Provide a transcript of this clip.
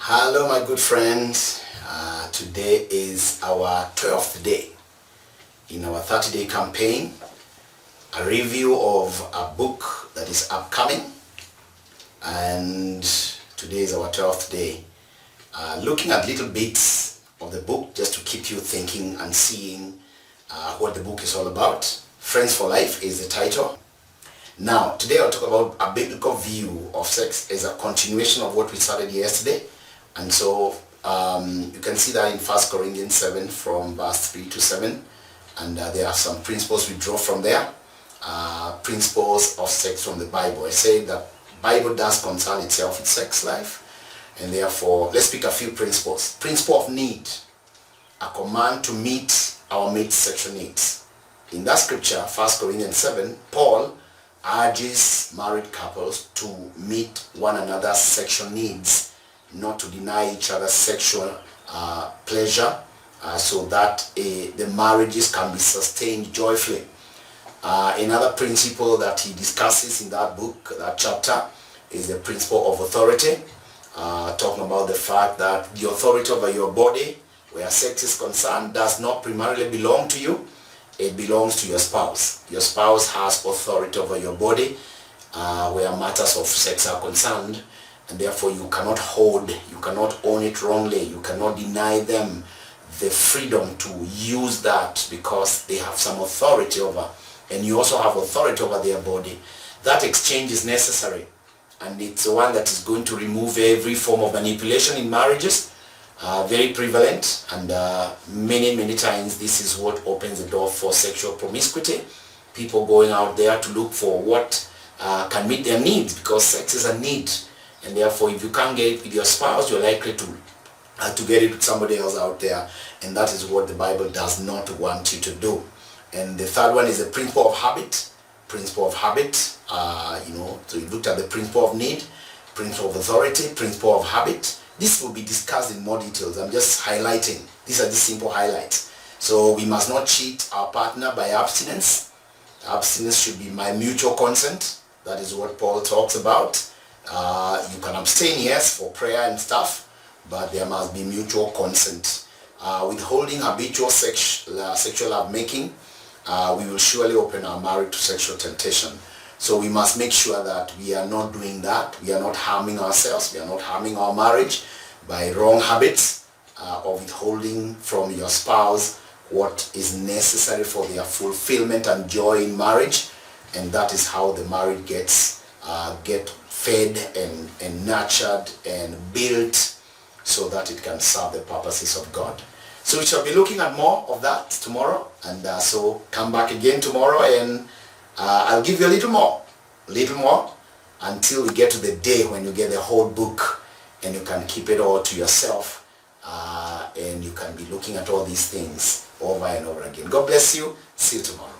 Hello my good friends, today is our 12th day in our 30-day campaign, a review of a book that is upcoming, and today is our 12th day, looking at little bits of the book just to keep you thinking and seeing what the book is all about. Friends for Life is the title. Now today I'll talk about a biblical view of sex as a continuation of what we started yesterday. And so you can see that in 1 Corinthians 7 from verse 3 to 7. And there are some principles we draw from there. Principles of sex from the Bible. I say that Bible does concern itself with sex life. And therefore, let's pick a few principles. Principle of need. A command to meet our mate's sexual needs. In that scripture, 1 Corinthians 7, Paul urges married couples to meet one another's sexual needs, not to deny each other sexual pleasure, so that the marriages can be sustained joyfully. Another principle that he discusses in that book, that chapter, is the principle of authority, talking about the fact that the authority over your body, where sex is concerned, does not primarily belong to you. It belongs to your spouse. Your spouse has authority over your body where matters of sex are concerned. And therefore you cannot you cannot own it wrongly, you cannot deny them the freedom to use that because they have some authority over, and you also have authority over their body. That exchange is necessary, and it's the one that is going to remove every form of manipulation in marriages, very prevalent, and many times this is what opens the door for sexual promiscuity, people going out there to look for what can meet their needs, because sex is a need. And therefore, if you can't get it with your spouse, you're likely to get it with somebody else out there. And that is what the Bible does not want you to do. And the third one is the principle of habit. Principle of habit, so you looked at the principle of need, principle of authority, principle of habit. This will be discussed in more details. I'm just highlighting. These are the simple highlights. So we must not cheat our partner by abstinence. Abstinence should be by mutual consent. That is what Paul talks about. You can abstain, yes, for prayer and stuff, but there must be mutual consent. Withholding habitual sexual lovemaking, we will surely open our marriage to sexual temptation. So we must make sure that we are not doing that. We are not harming ourselves. We are not harming our marriage by wrong habits of withholding from your spouse what is necessary for their fulfillment and joy in marriage. And that is how the marriage gets fed and nurtured and built so that it can serve the purposes of God. So we shall be looking at more of that tomorrow, and so come back again tomorrow, and I'll give you a little more until we get to the day when you get the whole book and you can keep it all to yourself, and you can be looking at all these things over and over again. God bless you. See you tomorrow.